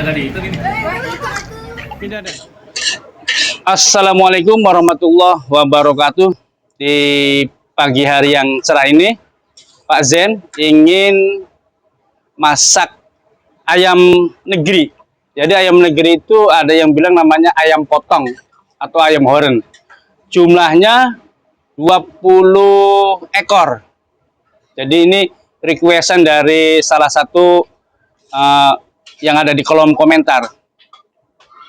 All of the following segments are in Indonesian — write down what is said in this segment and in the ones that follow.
tadi itu gini. Pindah deh. Assalamualaikum warahmatullahi wabarakatuh. Di pagi hari yang cerah ini, Pak Zen ingin masak ayam negeri. Jadi ayam negeri itu ada yang bilang namanya ayam potong atau ayam horn. Jumlahnya 20 ekor. Jadi ini requestan dari salah satu yang ada di kolom komentar.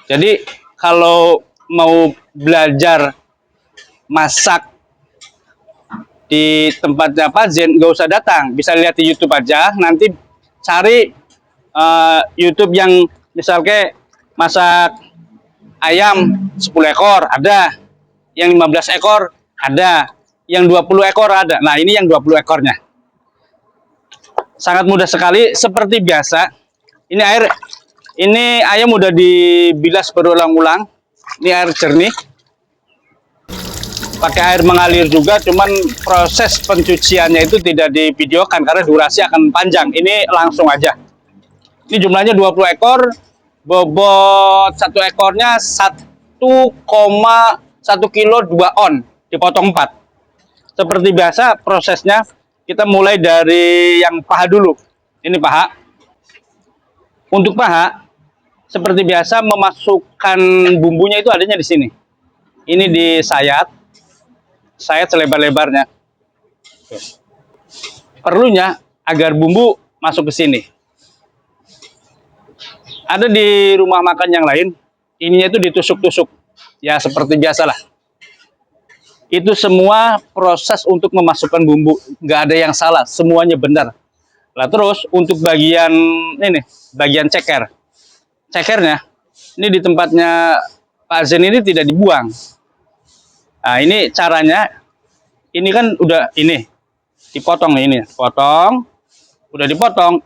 Jadi kalau mau belajar masak di tempatnya Pak Zen, nggak usah datang, bisa lihat di YouTube aja. Nanti cari YouTube yang misalnya masak ayam 10 ekor ada, yang 15 ekor ada, yang 20 ekor ada. Nah, ini yang 20 ekornya. Sangat mudah sekali, seperti biasa. Ini air, ini ayam udah dibilas berulang-ulang. Ini air jernih. Pakai air mengalir juga, cuman proses pencuciannya itu tidak divideokan karena durasi akan panjang. Ini langsung aja. Ini jumlahnya 20 ekor, bobot satu ekornya 1,1 kilo 2 on, dipotong 4. Seperti biasa prosesnya, kita mulai dari yang paha dulu. Ini paha. Untuk paha, seperti biasa memasukkan bumbunya itu adanya di sini. Ini disayat, sayat selebar-lebarnya. Perlunya agar bumbu masuk ke sini. Ada di rumah makan yang lain, ininya itu ditusuk-tusuk. Ya seperti biasalah. Itu semua proses untuk memasukkan bumbu, nggak ada yang salah, semuanya benar. Lah terus untuk bagian ini, bagian ceker, cekernya ini di tempatnya Pak Zen ini tidak dibuang. Nah ini caranya, ini kan udah ini dipotong nih, ini potong, udah dipotong,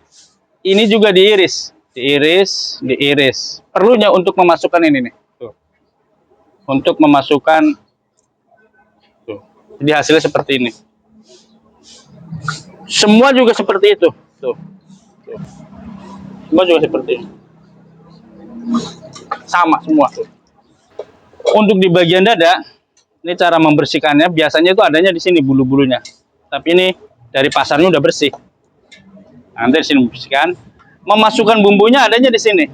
ini juga diiris, diiris, diiris. Perlunya untuk memasukkan ini nih, tuh, untuk memasukkan. Jadi hasilnya seperti ini. Semua juga seperti itu. Tuh. Tuh. Semua juga seperti ini. Sama semua. Tuh. Untuk di bagian dada, ini cara membersihkannya. Biasanya itu adanya di sini bulu-bulunya. Tapi ini dari pasarnya udah bersih. Nanti di sini membersihkan. Memasukkan bumbunya adanya di sini.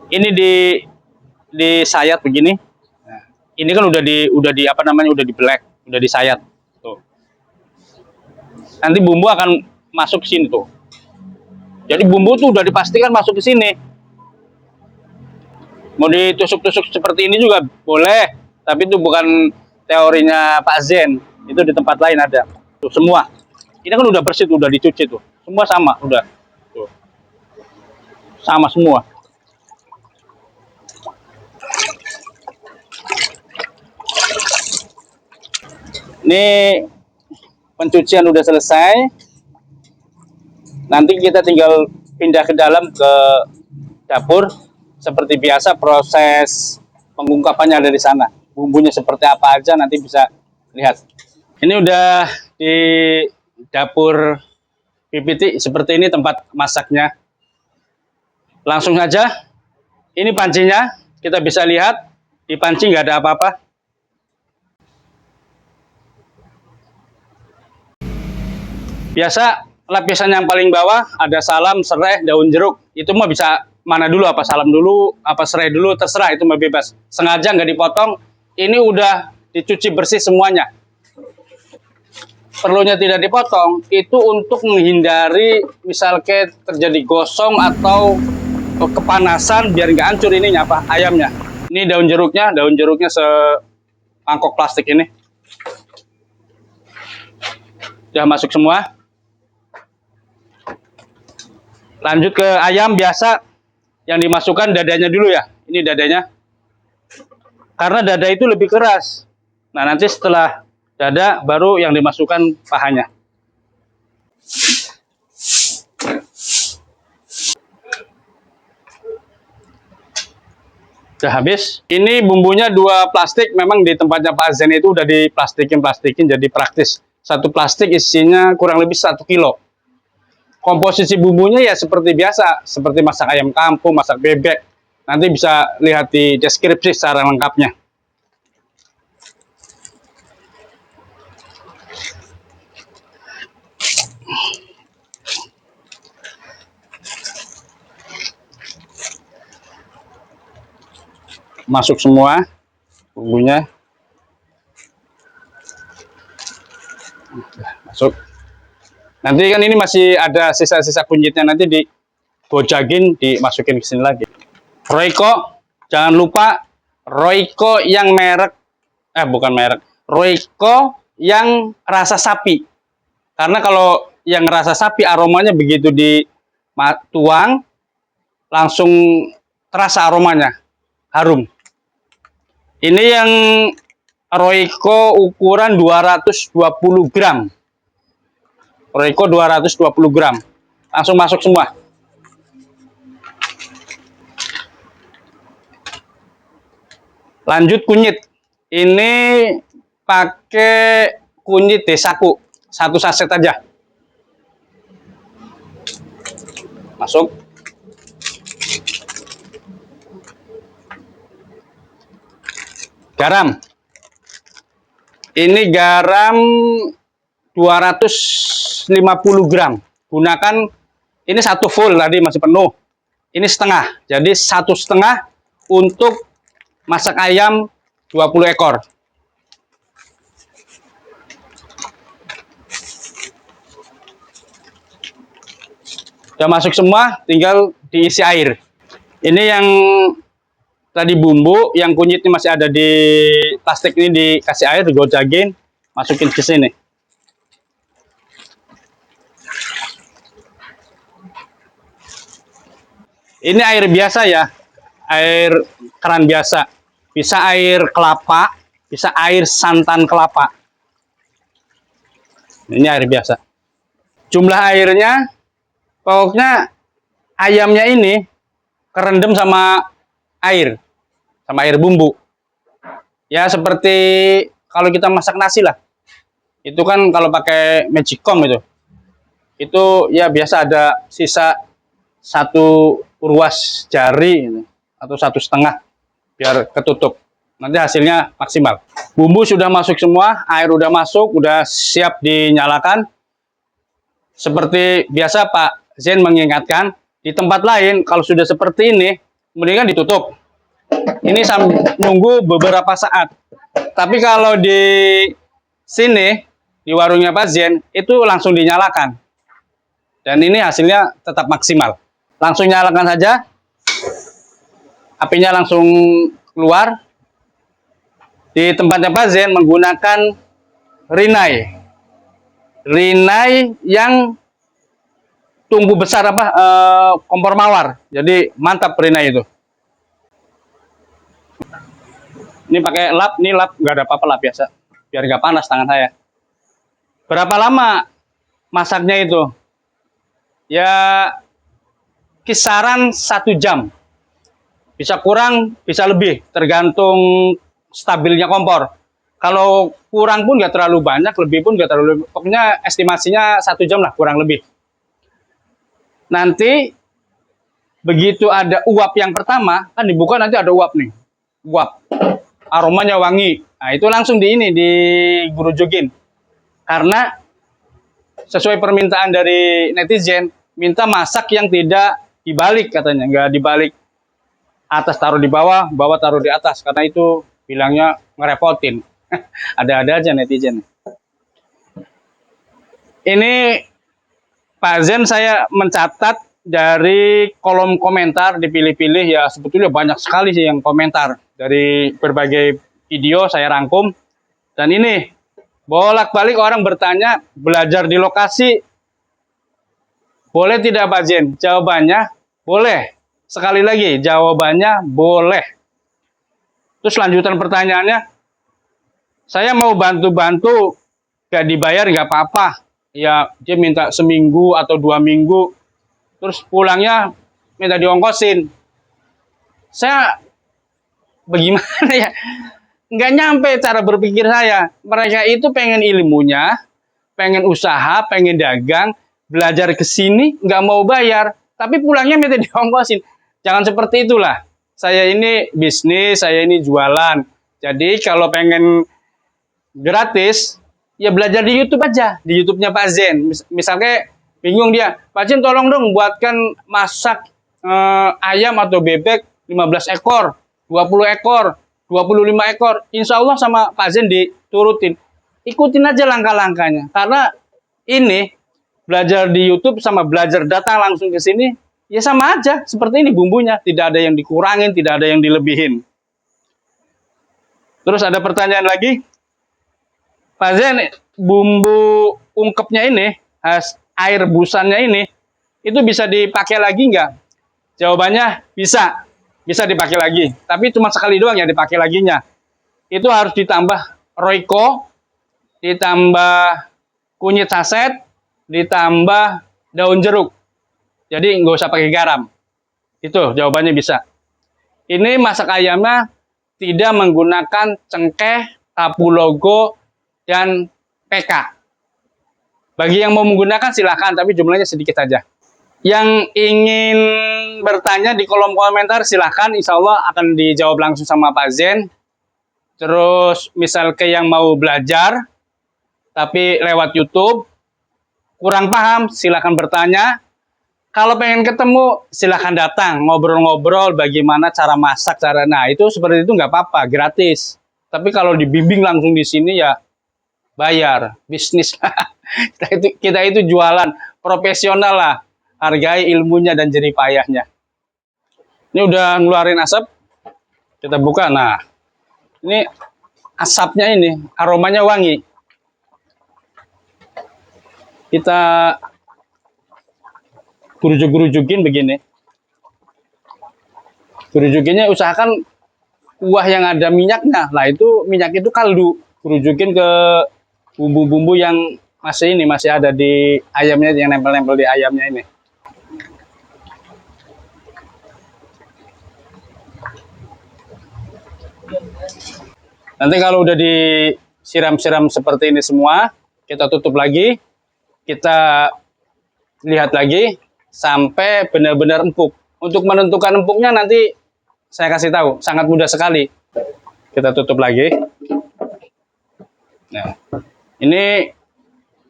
Ini disayat begini. Ini kan udah di apa namanya, udah dibelek, udah disayat. Tuh. Nanti bumbu akan masuk ke sini tuh. Jadi bumbu tuh udah dipastikan masuk ke sini. Mau ditusuk-tusuk seperti ini juga boleh, tapi itu bukan teorinya Pak Zen. Itu di tempat lain ada. Tuh semua. Ini kan udah bersih tuh, udah dicuci tuh. Semua sama, udah. Tuh. Sama semua. Ini pencucian udah selesai. Nanti kita tinggal pindah ke dalam ke dapur. Seperti biasa proses pengungkapannya ada di sana. Bumbunya seperti apa aja nanti bisa lihat. Ini udah di dapur PPT, seperti ini tempat masaknya. Langsung saja. Ini pancinya, kita bisa lihat di panci nggak ada apa-apa. Biasa lapisan yang paling bawah ada salam, serai, daun jeruk. Itu mah bisa mana dulu, apa salam dulu, apa serai dulu, terserah, itu mah bebas. Sengaja nggak dipotong, ini udah dicuci bersih semuanya. Perlunya tidak dipotong, itu untuk menghindari misalnya terjadi gosong atau kepanasan biar nggak hancur ininya apa ayamnya. Ini daun jeruknya semangkok plastik ini. Udah masuk semua. Lanjut ke ayam biasa, yang dimasukkan dadanya dulu ya. Ini dadanya. Karena dada itu lebih keras. Nah nanti setelah dada baru yang dimasukkan pahanya. Udah habis. Ini bumbunya 2 plastik. Memang di tempatnya Pak Zen itu udah diplastikin jadi praktis. 1 plastik isinya kurang lebih 1 kilo. Komposisi bumbunya ya seperti biasa, seperti masak ayam kampung, masak bebek. Nanti bisa lihat di deskripsi secara lengkapnya. Masuk semua bumbunya. Masuk. Nanti kan ini masih ada sisa-sisa kunyitnya, nanti digojagin, dimasukin ke sini lagi. Royco, jangan lupa Royco yang merek, bukan merek, Royco yang rasa sapi. Karena kalau yang rasa sapi aromanya begitu dituang langsung terasa aromanya, harum. Ini yang Royco ukuran 220 gram. Royco 220 gram. Langsung masuk semua. Lanjut kunyit. Ini pakai kunyit desaku. 1 saset aja. Masuk. Garam. Ini garam 250 gram. Gunakan ini 1 full, tadi masih penuh. Ini setengah. Jadi 1,5 untuk masak ayam 20 ekor. Udah masuk semua, tinggal diisi air. Ini yang tadi bumbu, yang kunyitnya masih ada di plastik ini, dikasih air, digojagin, masukin ke sini. Ini air biasa ya, air keran biasa. Bisa air kelapa, bisa air santan kelapa. Ini air biasa. Jumlah airnya, pokoknya ayamnya ini kerendam sama air bumbu. Ya seperti kalau kita masak nasi lah. Itu kan kalau pakai magicom itu ya biasa ada sisa 1 ruas jari atau 1,5 biar ketutup. Nanti hasilnya maksimal. Bumbu sudah masuk semua, air udah masuk, udah siap dinyalakan. Seperti biasa Pak Zen mengingatkan, di tempat lain kalau sudah seperti ini, mendingan ditutup. Ini sambil nunggu beberapa saat. Tapi kalau di sini, di warungnya Pak Zen, itu langsung dinyalakan. Dan ini hasilnya tetap maksimal. Langsung nyalakan saja. Apinya langsung keluar. Di tempatnya Pak Zen menggunakan Rinnai. Rinnai yang tungku besar kompor mawar. Jadi mantap Rinnai itu. Ini pakai lap, ini lap nggak ada apa-apa, lap biasa. Biar nggak panas tangan saya. Berapa lama masaknya itu? Ya kisaran 1 jam. Bisa kurang, bisa lebih, tergantung stabilnya kompor. Kalau kurang pun nggak terlalu banyak, lebih pun nggak terlalu. Pokoknya estimasinya 1 jam lah, kurang lebih. Nanti begitu ada uap yang pertama, kan dibuka nanti ada uap nih, uap, aromanya wangi. Nah itu langsung digurujugin. Karena sesuai permintaan dari netizen, minta masak yang tidak dibalik katanya, nggak dibalik, atas taruh di bawah, bawah taruh di atas, karena itu bilangnya ngerepotin. Ada-ada aja netizen. Ini Pak Zen saya mencatat dari kolom komentar, dipilih-pilih ya, sebetulnya banyak sekali sih yang komentar dari berbagai video saya rangkum. Dan ini bolak-balik orang bertanya, belajar di lokasi boleh tidak Pak Zen? Jawabannya boleh. Sekali lagi jawabannya boleh. Terus lanjutan pertanyaannya, saya mau bantu-bantu gak dibayar nggak apa-apa. Ya dia minta seminggu atau 2 minggu, terus pulangnya minta diongkosin. Saya bagaimana ya? Nggak nyampe cara berpikir saya. Mereka itu pengen ilmunya, pengen usaha, pengen dagang, belajar ke sini nggak mau bayar, tapi pulangnya minta diongkosin. Jangan seperti itulah. Saya ini bisnis, saya ini jualan. Jadi kalau pengen gratis, ya belajar di YouTube aja, di YouTube-nya Pak Zen. Misalnya bingung dia, Pak Zen tolong dong buatkan masak ayam atau bebek 15 ekor, 20 ekor, 25 ekor. Insya Allah sama Pak Zen diturutin. Ikutin aja langkah-langkahnya. Karena ini belajar di YouTube sama belajar datang langsung ke sini, ya sama aja. Seperti ini bumbunya. Tidak ada yang dikurangin, tidak ada yang dilebihin. Terus ada pertanyaan lagi. Pak Zen, bumbu ungkepnya ini, air rebusannya ini, itu bisa dipakai lagi nggak? Jawabannya bisa. Bisa dipakai lagi. Tapi cuma sekali doang ya dipakai laginya. Itu harus ditambah Royco, ditambah kunyit saset, ditambah daun jeruk. Jadi nggak usah pakai garam. Itu jawabannya bisa. Ini masak ayamnya tidak menggunakan cengkeh, kapulaga, dan PK. Bagi yang mau menggunakan silahkan, tapi jumlahnya sedikit saja. Yang ingin bertanya di kolom komentar silahkan, insya Allah akan dijawab langsung sama Pak Zen. Terus misal ke yang mau belajar, tapi lewat YouTube, kurang paham silahkan bertanya. Kalau pengen ketemu silahkan datang, ngobrol-ngobrol bagaimana cara masak, nah itu seperti itu nggak apa-apa, gratis. Tapi kalau dibimbing langsung di sini ya bayar, bisnis. kita itu jualan profesional lah. Hargai ilmunya dan jerih payahnya. Ini udah ngeluarin asap. Kita buka. Nah, ini asapnya ini, aromanya wangi. Kita gerujuk-gerujukin begini. Gerujukinnya usahakan kuah yang ada minyaknya. Nah, itu minyak itu kaldu. Gerujukin ke bumbu-bumbu yang masih ada di ayamnya, yang nempel-nempel di ayamnya ini. Nanti kalau udah disiram-siram seperti ini semua, kita tutup lagi, kita lihat lagi sampai benar-benar empuk. Untuk menentukan empuknya nanti saya kasih tahu, sangat mudah sekali. Kita tutup lagi. Nah, ini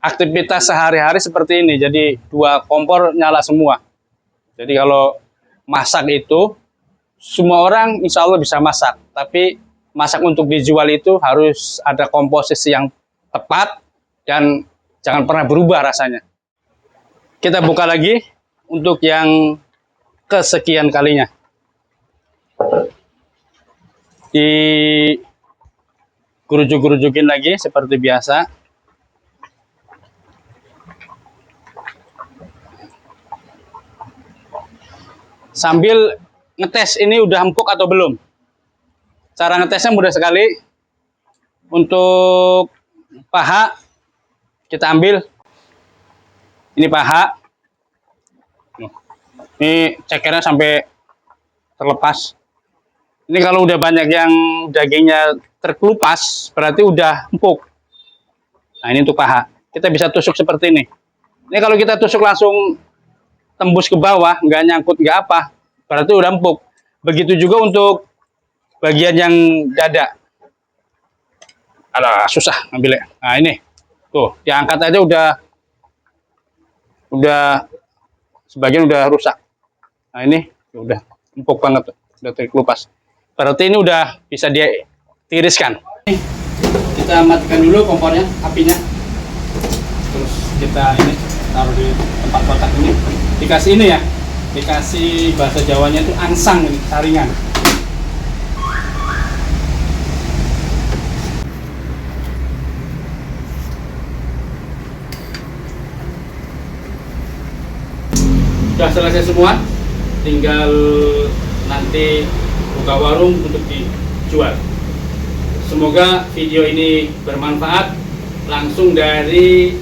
aktivitas sehari-hari seperti ini, jadi dua kompor nyala semua. Jadi kalau masak itu, semua orang insya Allah bisa masak, tapi masak untuk dijual itu harus ada komposisi yang tepat dan jangan pernah berubah rasanya. Kita buka lagi untuk yang kesekian kalinya. Di gerujuk-gerujukin lagi seperti biasa. Sambil ngetes ini udah empuk atau belum. Cara ngetesnya mudah sekali. Untuk paha kita ambil. Ini paha. Ini cekernya sampai terlepas. Ini kalau udah banyak yang dagingnya terkelupas, berarti udah empuk. Nah, ini untuk paha. Kita bisa tusuk seperti ini. Ini kalau kita tusuk langsung tembus ke bawah, nggak nyangkut, nggak apa, berarti udah empuk. Begitu juga untuk bagian yang dada. Alah, susah ngambilnya. Nah, ini. Tuh, diangkat aja udah sebagian udah rusak. Nah, ini udah empuk banget tuh, udah terkelupas. Berarti ini udah bisa ditiriskan. Kita matikan dulu kompornya, apinya. Terus kita ini taruh di tempat kotak ini. Dikasih ini ya, dikasih bahasa Jawanya itu angsang, ini, saringan. Sudah selesai semua, tinggal nanti buka warung untuk dijual. Semoga video ini bermanfaat. Langsung dari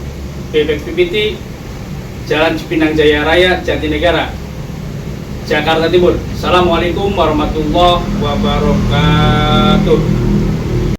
Bebek Pipiti, Jalan Cipinang Jaya Raya, Jatinegara, Jakarta Timur. Assalamualaikum warahmatullahi wabarakatuh.